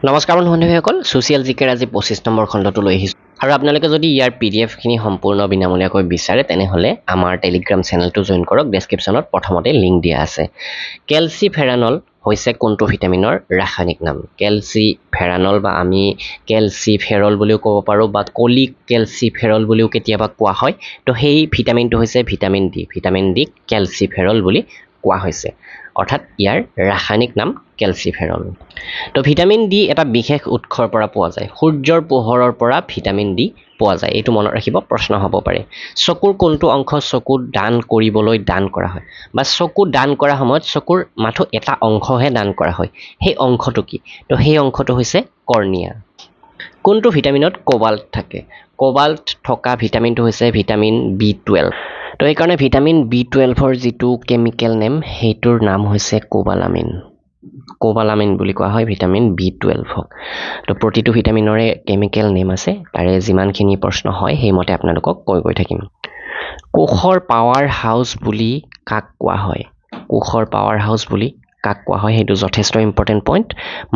নমস্কাৰ বন্ধুসকল সোশিয়াল জিকেৰ আজি 25 নম্বৰ খণ্ডটো লৈ আহিছোঁ আৰু আপোনালোকে যদি ইয়াৰ PDF খিনি সম্পূৰ্ণ বিনামূলীয়াকৈ বিচাৰে তেনেহলে আমাৰ টেলিগ্ৰাম চেনেলটো জয়েন কৰক ডেসক্ৰিপচনত প্ৰথমতে লিংক দিয়া আছে কেলচিফেৰানল হৈছে কোনটো ভিটামিনৰ ৰাসায়নিক নাম কেলচিফেৰানল বা আমি কেলচিফেৰল বুলিও ক'ব পাৰো বা কলিক কেলচিফেৰল বুলিও কেতিয়াবা কোৱা হয় তো সেই ভিটামিনটো হৈছে ভিটামিন ডি কেলচিফেৰল বুলি কোৱা হৈছে অৰ্থাৎ ইয়াৰ ৰাসায়নিক নাম কেলচিফেৰল তো ভিটামিন ডি এটা বিশেষ উৎসৰ পৰা পোৱা যায় সূৰ্যৰ পোহৰৰ পৰা ভিটামিন ডি পোৱা যায় এইটো মনত ৰাখিব প্ৰশ্ন হ'ব পাৰে চকুৰ কোনটো অংশ চকু দান কৰিবলৈ দান কৰা হয় বা চকু দান কৰা সময়ত চকুৰ মাথো এটা অংশহে দান কৰা হয় সেই অংশটো কি তো সেই অংশটো হৈছে কৰ্নিয়া কোনটো ভিটামিনত কোবাল্ট থাকে কোবাল্ট থকা ভিটামিনটো হৈছে ভিটামিন B12 তো এই কাৰণে ভিটামিন B12ৰ যেটো কেমিক্যাল নেম হেইটোৰ নাম হৈছে কোবালামিন বুলি কোৱা হয় ভিটামিন B12 হক তো প্ৰতিটো ভিটামিনৰে কেমিক্যাল নেম আছে তাৰে যিমানখিনি প্ৰশ্ন হয় হেইমতে আপোনালোকক কৈ থাকিম কোষৰ পাৱাৰ হাউস বুলি কাক কোৱা হয় কোষৰ পাৱাৰ হাউস বুলি কাক কোৱা হয় হেতু যথেষ্ট ইম্পৰ্টেন্ট পইণ্ট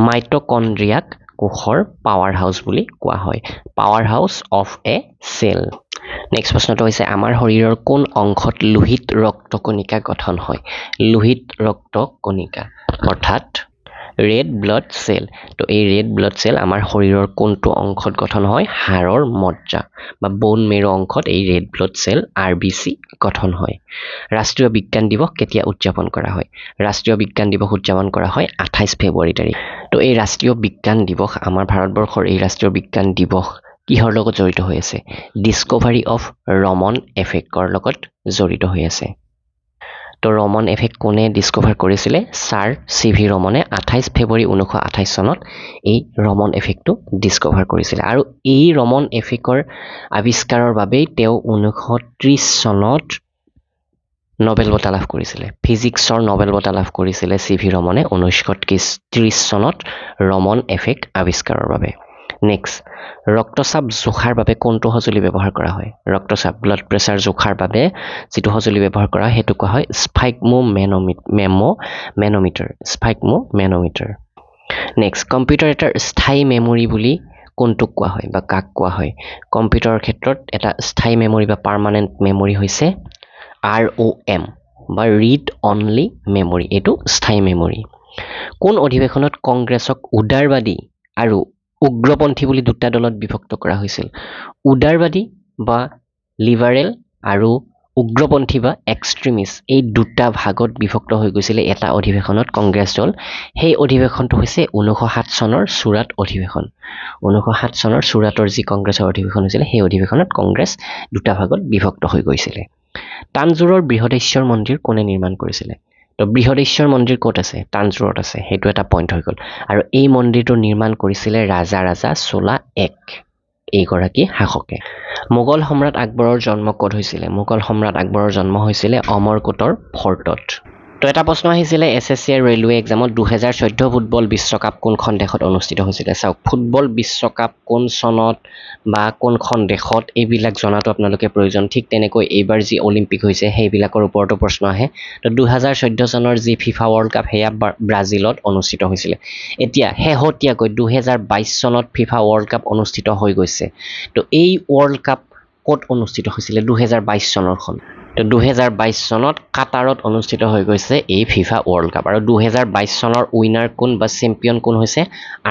মাইটোকন্ড্ৰিয়াক কোষৰ পাৱাৰ হাউস বুলি কোৱা হয় power house of a cell next প্ৰশ্নটো হৈছে আমাৰ শৰীৰৰ কোন অংশত লোহিত ৰক্তকণিকা গঠন হয় লোহিত ৰক্তকণিকা অৰ্থাৎ red blood cell তো এই red blood cell আমাৰ শৰীৰৰ কোনটো অংশত গঠন হয় হাড়ৰ মজ্জা বা বোন মেৰু অংশত এই red blood cell RBC গঠন হয় ৰাষ্ট্ৰীয় বিজ্ঞান দিৱস কেতিয়া উদযাপন কৰা হয় ৰাষ্ট্ৰীয় বিজ্ঞান দিৱস উদযাপন কৰা হয় 28 ফেব্ৰুৱাৰী তাৰিখ তো এই ৰাষ্ট্ৰীয় বিজ্ঞান দিৱস আমাৰ ভাৰতবৰ্ষৰ এই ৰাষ্ট্ৰীয় বিজ্ঞান দিৱস কিহৰ লগত জড়িত হৈ আছে ডিসকভাৰী অফ ৰমন এফেক্টৰ লগত জড়িত হৈ আছে তো ৰমন এফেক্ট কোনে ডিসকভাৰ কৰিছিলে স্যাৰ সিভি ৰমনে 28 ফেব্ৰুৱাৰী 1928 চনত এই ৰমন এফেক্টটো ডিসকভাৰ কৰিছিলে আৰু এই ৰমন এফেক্টৰ আৱিষ্কাৰৰ বাবে তেওঁ 1930 চনত নোবেল বঁটা লাভ কৰিছিলে ফিজিক্সৰ নোবেল বঁটা লাভ কৰিছিলে সিভি ৰমনে 1930 চনত ৰমন এফেক্ট আৱিষ্কাৰৰ বাবে নেক্সট ৰক্তচাপ জোখাৰ বাবে কোনটো সঁজুলি ব্যৱহাৰ কৰা হয় ৰক্তচাপ ব্লাড প্ৰেছাৰ জোখাৰ বাবে যেটো সঁজুলি ব্যৱহাৰ কৰা হয় হেতু কোৱা হয় স্ফাইগমোমেনোমিটাৰ নেক্সট কম্পিউটাৰ এটাৰ স্থায়ী মেমৰি বুলি কোনটো কোৱা হয় বা কাক কোৱা হয় কম্পিউটাৰৰ ক্ষেত্ৰত এটা স্থায়ী মেমৰি বা পাৰ্মানেন্ট মেমৰি হৈছে ROM বা ৰিড অনলি মেমৰি এটো স্থায়ী মেমৰি কোন অধিৱেশনত কংগ্ৰেছক উদাৰবাদী আৰু উগ্ৰপন্থী বুলি দুটা দলত বিভক্ত কৰা হৈছিল উদাৰবাদী বা লিবাৰেল আৰু উগ্ৰপন্থী বা এক্সট্ৰিমিষ্ট এই দুটা ভাগত বিভক্ত হৈ গৈছিল এটা অধিৱেশনত কংগ্ৰেছ দল সেই অধিৱেশনটো হৈছে 1907 চনৰ সুৰাট অধিৱেশন 1907 চনৰ সুৰাটৰ যি কংগ্ৰেছৰ অধিৱেশন হৈছিল সেই অধিৱেশনত কংগ্ৰেছ দুটা ভাগত বিভক্ত হৈ গৈছিল তানজোৰৰ বৃহদেশ্বৰ মন্দিৰ কোনে নিৰ্মাণ কৰিছিলে তো বৃহদেশ্বৰ মন্দিৰ ক'ত আছে তানজোৰত আছে হেতু এটা পইণ্ট হৈ গল আৰু এই মন্দিৰটো নিৰ্মাণ কৰিছিলে ৰাজা চোলা এক এইগৰাকী শাসকে মোগল সম্ৰাট আকবৰৰ জন্ম ক'ত হৈছিলে মোগল সম্ৰাট আকবৰৰ জন্ম হৈছিলে অমৰকোটৰ ফৰ্টত তো এটা প্ৰশ্ন আহিছিলে SSC ৰেলৱে এক্সামত 2014 ফুটবল বিশ্বকাপ কোনখন দেশত অনুষ্ঠিত হৈছিল চাওক ফুটবল বিশ্বকাপ কোন চনত বা কোনখন দেশত এইবিলাক জনাটো আপোনালোকে প্ৰয়োজন ঠিক তেনেকৈ এইবাৰ যি অলিম্পিক হৈছে সেইবিলাকৰ ওপৰতো প্ৰশ্ন আহে তো 2014 চনৰ যি ফিফা ৱৰ্ল্ড কাপ হেয়া ব্ৰাজিলত অনুষ্ঠিত হৈছিল এতিয়া হেহতিয়াকৈ 2022 চনত ফিফা ৱৰ্ল্ড কাপ অনুষ্ঠিত হৈ গৈছে তো এই ৱৰ্ল্ড কাপ ক'ত অনুষ্ঠিত হৈছিল 2022 চনৰখন তো 2022 চনত কাটাৰত অনুষ্ঠিত হৈ গৈছে এই ফিফা ৱৰ্ল্ড কাপ আৰু 2022 চনৰ উইনাৰ কোন বা চেম্পিয়ন কোন হৈছে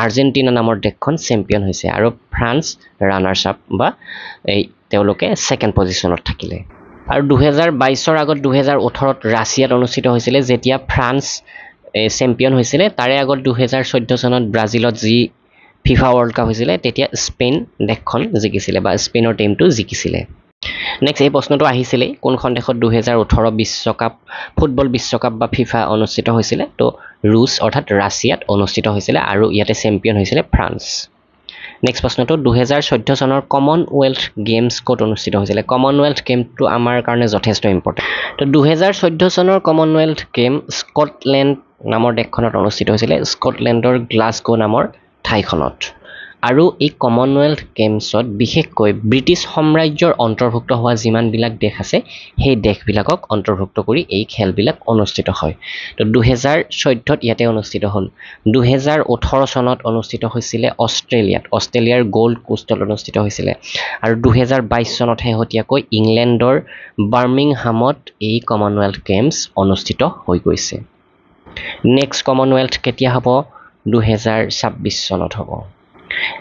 আৰ্জেন্টিনা নামৰ দেশখন চেম্পিয়ন হৈছে আৰু ফ্ৰান্স ৰানাৰ্ছ আপ বা এই তেওঁলোকে সেকেন্ড পজিশনত থাকিলে আৰু 2022 ৰ আগত 2018 ত ৰাছিয়াত অনুষ্ঠিত হৈছিল যেতিয়া ফ্ৰান্স চেম্পিয়ন হৈছিল তাৰে আগত 2014 চনত ব্ৰাজিলত যি ফিফা ৱৰ্ল্ড কাপ হৈছিল তেতিয়া স্পেইন দেশখন জিকিছিল বা স্পেইনৰ টিমটো জিকিছিল নেক্সট এই প্ৰশ্নটো আহিছিল কোনখন দেশত 2018 বিশ্বকাপ ফুটবল বিশ্বকাপ বা ফিফা অনুষ্ঠিত হৈছিল তো ৰুছ অৰ্থাৎ ৰাছিয়াত অনুষ্ঠিত হৈছিল আৰু ইয়াতে চেম্পিয়ন হৈছিল ফ্ৰান্স নেক্সট প্ৰশ্নটো 2014 চনৰ কমনৱেলথ গেমছ ক'ত অনুষ্ঠিত হৈছিল কমনৱেলথ গেমটো আমাৰ কাৰণে যথেষ্ট ইম্পৰ্টেন্ট তো 2014 চনৰ কমনৱেলথ গেম স্কটলেণ্ড নামৰ দেশখনত অনুষ্ঠিত হৈছিল স্কটলেণ্ডৰ গ্লাছগো নামৰ ঠাইখনত আৰু এই কমনৱেলথ গেমছত বিশেষকৈ ব্ৰিটিছ সাম্ৰাজ্যৰ অন্তৰ্ভুক্ত হোৱা যিমানবিলাক দেশ আছে সেই দেশবিলাকক অন্তৰ্ভুক্ত কৰি এই খেলবিলাক অনুষ্ঠিত হয় তো 2014ত ইয়াতে অনুষ্ঠিত হ'ল 2018 চনত অনুষ্ঠিত হৈছিলে অষ্ট্ৰেলিয়াৰ গোল্ড কোষ্টত অনুষ্ঠিত হৈছিলে আৰু 2022 চনত শেহতীয়াকৈ ইংলেণ্ডৰ বাৰ্মিংহামত এই কমনৱেলথ গেমছ অনুষ্ঠিত হৈ গৈছে নেক্সট কমনৱেলথ কেতিয়া হ'ব 2026 চনত হ'ব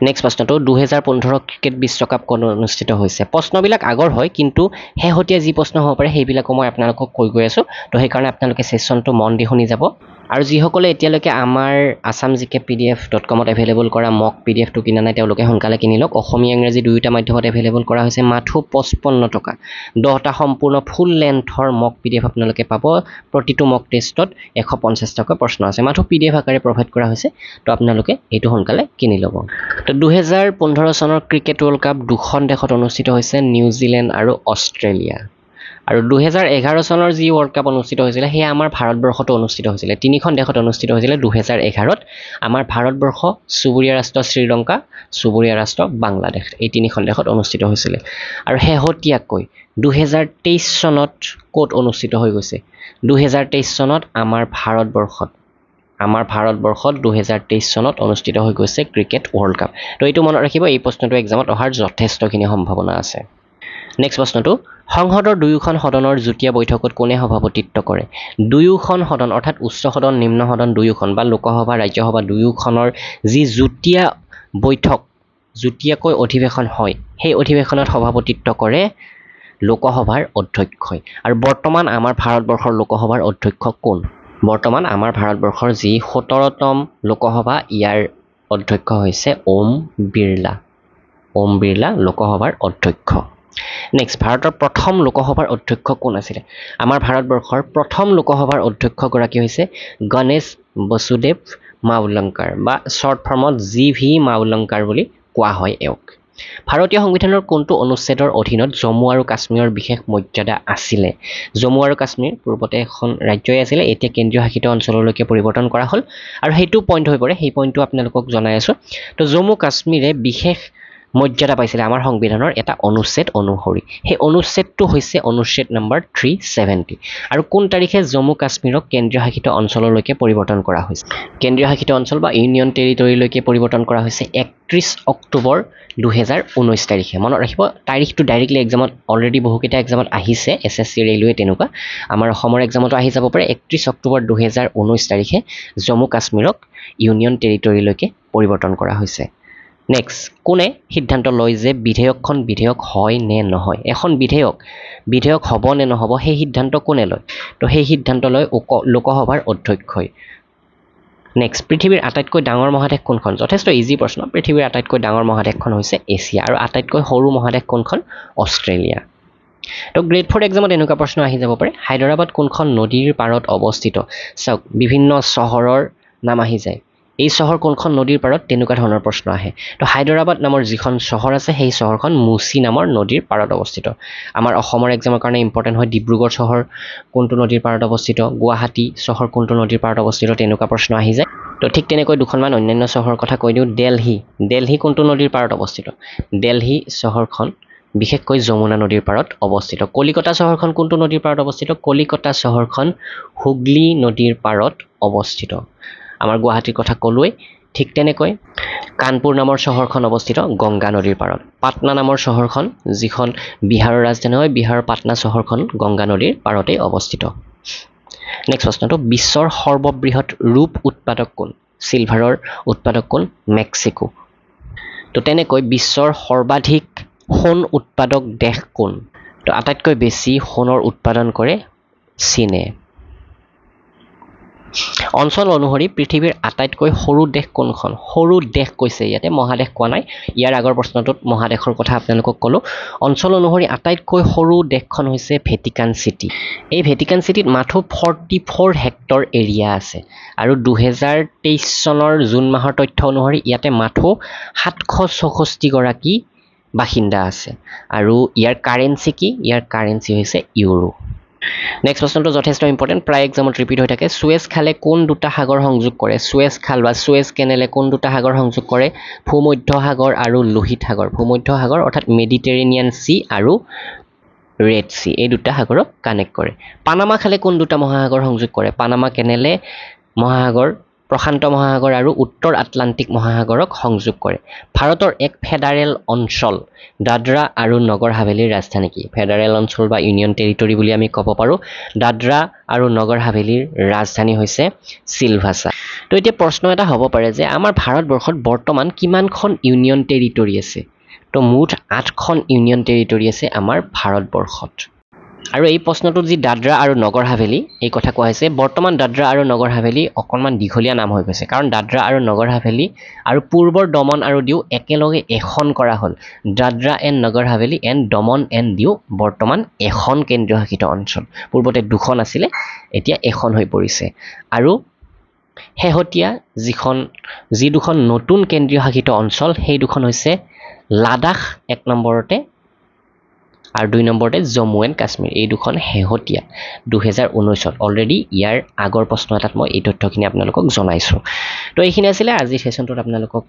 নেক্সট প্ৰশ্নটো 2015 ক্ৰিকেট বিশ্বকাপ কোন অনুষ্ঠিত হৈছে প্ৰশ্নবিলাক আগৰ হয় কিন্তু শেহতীয়া যি প্ৰশ্ন হ'ব পাৰে সেইবিলাকো মই আপোনালোকক কৈ গৈ আছো তো সেইকাৰণে আপোনালোকে সেশনটো মন দি শুনি যাব আৰু যিসকলে এতিয়ালৈকে আমাৰ assamgkpdf.com এভেইলেবল কৰা মক পিডিএফটো কিনা নাই তেওঁলোকে সোনকালে কিনি লওক অসমীয়া ইংৰাজী দুয়োটা মাধ্যমত এভেইলেবল কৰা হৈছে মাথো 55 টকা 10টা সম্পূৰ্ণ ফুল লেন্থৰ মক পিডিএফ আপোনালোকে পাব প্ৰতিটো মক টেষ্টত 150 টকা প্ৰশ্ন আছে মাথো পিডিএফ আকাৰে প্ৰভাইড কৰা হৈছে তো আপোনালোকে এইটো সোনকালে কিনি ল'ব তো 2015 চনৰ ক্ৰিকেট ৱৰ্ল্ড কাপ দুখন দেশত অনুষ্ঠিত হৈছে নিউজিলেণ্ড আৰু অষ্ট্ৰেলিয়া আৰু 2011 চনৰ যি ৱৰ্ল্ড কাপ অনুষ্ঠিত হৈছিলে সেয়া আমাৰ ভাৰতবৰ্ষতো অনুষ্ঠিত হৈছিলে তিনিখন দেশত অনুষ্ঠিত হৈছিলে 2011ত আমাৰ ভাৰতবৰ্ষ চুবুৰীয়া ৰাষ্ট্ৰ শ্ৰীলংকা চুবুৰীয়া ৰাষ্ট্ৰ বাংলাদেশ এই তিনিখন দেশত অনুষ্ঠিত হৈছিলে আৰু শেহতীয়াকৈ 2023 চনত ক'ত অনুষ্ঠিত হৈ গৈছে 2023 চনত আমাৰ ভাৰতবৰ্ষত 2023 চনত অনুষ্ঠিত হৈ গৈছে ক্ৰিকেট ৱৰ্ল্ড কাপ তো এইটো মনত ৰাখিব এই প্ৰশ্নটো এক্সামত অহাৰ যথেষ্টখিনি সম্ভাৱনা আছে নেক্সট প্ৰশ্নটো সংসদৰ দুয়োখন সদনৰ যুটীয়া বৈঠকত কোনে সভাপতিত্ব কৰে দুয়োখন সদন অৰ্থাৎ উচ্চ সদন নিম্ন সদন দুয়োখন বা লোকসভা ৰাজ্যসভা দুয়োখনৰ যি যুটীয়াকৈ অধিৱেশন হয় সেই অধিৱেশনত সভাপতিত্ব কৰে লোকসভাৰ অধ্যক্ষই আৰু বৰ্তমান আমাৰ ভাৰতবৰ্ষৰ লোকসভাৰ অধ্যক্ষ কোন বৰ্তমান আমাৰ ভাৰতবৰ্ষৰ যি 17তম লোকসভা ইয়াৰ অধ্যক্ষ হৈছে ওম বিৰলা লোকসভাৰ অধ্যক্ষ নেক্সট ভাৰতৰ প্ৰথম লোকসভাৰ অধ্যক্ষ কোন আছিলে আমাৰ ভাৰতবৰ্ষৰ প্ৰথম লোকসভাৰ অধ্যক্ষ গৰাকী হৈছে গণেশ বসুদেৱ মাউলঙ্কাৰ বা শৰ্ট ফৰ্মত জিভি মাউলঙ্কাৰ বুলি কোৱা হয় এওক ভাৰতীয় সংবিধানৰ কোনটো অনুচ্ছেদৰ অধীনত জম্মু আৰু কাশ্মীৰৰ বিশেষ মৰ্যাদা আছিলে জম্মু আৰু কাশ্মীৰ পূৰ্বতে এখন ৰাজ্যই আছিলে এতিয়া কেন্দ্ৰীয় শাসিত অঞ্চললৈকে পৰিৱৰ্তন কৰা হ'ল আৰু সেইটো পইণ্ট হৈ পৰে সেই পইণ্টটো আপোনালোকক জনাই আছো তো জম্মু কাশ্মীৰে বিশেষ মৰ্যাদা পাইছিলে আমাৰ সংবিধানৰ এটা অনুচ্ছেদ অনুসৰি সেই অনুচ্ছেদটো হৈছে অনুচ্ছেদ নম্বৰ 370 আৰু কোন তাৰিখে জম্মু কাশ্মীৰক কেন্দ্ৰীয় শাসিত অঞ্চললৈকে পৰিৱৰ্তন কৰা হৈছে কেন্দ্ৰীয় শাসিত অঞ্চল বা ইউনিয়ন টেৰিটৰীলৈকে পৰিৱৰ্তন কৰা হৈছে 31 অক্টোবৰ 2019 তাৰিখে মনত ৰাখিব তাৰিখটো ডাইৰেক্টলি এক্সামত অলৰেডি বহুকেইটা এক্সামত আহিছে এছএছচি ৰেলৱে তেনেকুৱা আমাৰ অসমৰ এক্সামতো আহি যাব পাৰে 31 অক্টোবৰ 2019 তাৰিখে জম্মু কাশ্মীৰক ইউনিয়ন টেৰিটৰীলৈকে পৰিৱৰ্তন কৰা হৈছে নেক্সট কোনে সিদ্ধান্ত লয় যে বিধেয়কখন বিধেয়ক হয় নে নহয় এখন বিধেয়ক হ'ব নে নহ'ব সেই সিদ্ধান্ত কোনে লয় তো সেই সিদ্ধান্ত লয় লোকসভাৰ অধ্যক্ষই নেক্সট পৃথিৱীৰ আটাইতকৈ ডাঙৰ মহাদেশ কোনখন যথেষ্ট ইজি প্ৰশ্ন পৃথিৱীৰ আটাইতকৈ ডাঙৰ মহাদেশখন হৈছে এছিয়া আৰু আটাইতকৈ সৰু মহাদেশ কোনখন অষ্ট্ৰেলিয়া তো গ্ৰেড 4 এক্সামত এনেকুৱা প্ৰশ্ন আহি যাব পাৰে হায়দৰাবাদ কোনখন নদীৰ পাৰত অৱস্থিত চাওক বিভিন্ন চহৰৰ নাম আহি যায় এই চহৰ কোনখন নদীৰ পাৰত তেনেকুৱা ধৰণৰ প্ৰশ্ন আহে তো হায়দৰাবাদ নামৰ যিখন চহৰ আছে সেই চহৰখন মুচি নামৰ নদীৰ পাৰত অৱস্থিত আমাৰ অসমৰ এক্সামৰ কাৰণে ইম্পৰ্টেণ্ট হয় ডিব্ৰুগড় চহৰ কোনটো নদীৰ পাৰত অৱস্থিত গুৱাহাটী চহৰ কোনটো নদীৰ পাৰত অৱস্থিত তেনেকুৱা প্ৰশ্ন আহি যায় তো ঠিক তেনেকৈ দুখনমান অন্যান্য চহৰৰ কথা কৈ দিওঁ দিল্লী কোনটো নদীৰ পাৰত অৱস্থিত দিল্লী চহৰখন বিশেষকৈ যমুনা নদীৰ পাৰত অৱস্থিত কলিকতা চহৰখন কোনটো নদীৰ পাৰত অৱস্থিত কলিকতা চহৰখন হুগলী নদীৰ পাৰত অৱস্থিত আমাৰ গুৱাহাটীৰ কথা ক'লোৱেই ঠিক তেনেকৈ কানপুৰ নামৰ চহৰখন অৱস্থিত গংগা নদীৰ পাৰত পাটনা নামৰ চহৰখন যিখন বিহাৰৰ ৰাজধানী হয় বিহাৰৰ পাটনা চহৰখন গংগা নদীৰ পাৰতেই অৱস্থিত নেক্সট প্ৰশ্নটো বিশ্বৰ সৰ্ববৃহৎ ৰূপ উৎপাদক কোন চিলভাৰৰ উৎপাদক কোন মেক্সিকো তো তেনেকৈ বিশ্বৰ সৰ্বাধিক সোণ উৎপাদক দেশ কোন তো আটাইতকৈ বেছি সোণৰ উৎপাদন কৰে চীনে অঞ্চল অনুসৰি পৃথিৱীৰ আটাইতকৈ সৰু দেশ কোনখন সৰু দেশ কৈছে ইয়াতে মহাদেশ কোৱা নাই ইয়াৰ আগৰ প্ৰশ্নটোত মহাদেশৰ কথা আপোনালোকক ক'লো অঞ্চল অনুসৰি আটাইতকৈ সৰু দেশখন হৈছে ভেটিকান চিটি এই ভেটিকান চিটিত মাথো 44 হেক্টৰ এৰিয়া আছে আৰু 2023 চনৰ জুন মাহৰ তথ্য অনুসৰি ইয়াতে মাথো 764 গৰাকী বাসিন্দা আছে আৰু ইয়াৰ কাৰেন্সি কি ইয়াৰ কাৰেন্সি হৈছে ইউৰো নেক্সট প্ৰশ্নটো যথেষ্ট ইম্পৰ্টেণ্ট, প্ৰায় এক্সামত ৰিপিট হৈ থাকে। সুৱেজ খালে কোন দুটা সাগৰ সংযোগ কৰে? সুৱেজ খাল বা সুৱেজ কেনেলে কোন দুটা সাগৰ সংযোগ কৰে? ভূমধ্য সাগৰ আৰু লোহিত সাগৰ। ভূমধ্য সাগৰ অৰ্থাৎ মেডিটেৰেনিয়ান চি আৰু ৰেড চি, এই দুটা সাগৰক কানেক্ট কৰে। পানামা খালে কোন দুটা মহাসাগৰ সংযোগ কৰে? পানামা কেনেলে মহাসাগৰ, প্ৰশান্ত মহাসাগৰ আৰু উত্তৰ আটলান্টিক মহাসাগৰক সংযোগ কৰে। ভাৰতৰ এক ফেডাৰেল অঞ্চল দাদৰা আৰু নগৰ হাভেলীৰ ৰাজধানী কি? ফেডাৰেল অঞ্চল বা ইউনিয়ন টেৰিটৰী বুলি আমি ক'ব পাৰোঁ। দাদৰা আৰু নগৰ হাভেলীৰ ৰাজধানী হৈছে চিলভাছা। তো এতিয়া প্ৰশ্ন এটা হ'ব পাৰে যে আমাৰ ভাৰতবৰ্ষত বৰ্তমান কিমানখন ইউনিয়ন টেৰিটৰী আছে? তো মুঠ 8খন ইউনিয়ন টেৰিটৰী আছে আমাৰ ভাৰতবৰ্ষত। আৰু এই প্ৰশ্নটোত যি দাদৰা আৰু নগৰ হাভেলী এই কথা কোৱা হৈছে, বৰ্তমান দাদৰা আৰু নগৰ হাভেলী অকণমান দীঘলীয়া নাম হৈ গৈছে, কাৰণ দাদৰা আৰু নগৰ হাভেলী আৰু পূৰ্বৰ দমন আৰু দিউ একেলগে এখন কৰা হ'ল। Dadra and Nagar Haveli and Daman and দিউ বৰ্তমান এখন কেন্দ্ৰীয় শাসিত অঞ্চল। পূৰ্বতে 2খন আছিলে, এতিয়া এখন হৈ পৰিছে। আৰু শেহতীয়া যি দুখন নতুন কেন্দ্ৰীয় শাসিত অঞ্চল, সেই দুখন হৈছে লাডাখ 1 নম্বৰতে আৰু 2 নম্বৰতে জম্মু এণ্ড কাশ্মীৰ। এই দুখন শেহতীয়া 2019ত। অলৰেডি ইয়াৰ আগৰ প্ৰশ্ন এটাত মই এই তথ্যখিনি আপোনালোকক জনাইছোঁ। তো এইখিনি আছিলে আজিৰ ছেশ্যনটোত আপোনালোকক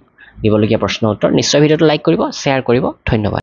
দিবলগীয়া প্ৰশ্ন উত্তৰ। নিশ্চয় ভিডিঅ'টো লাইক কৰিব, শ্বেয়াৰ কৰিব। ধন্যবাদ।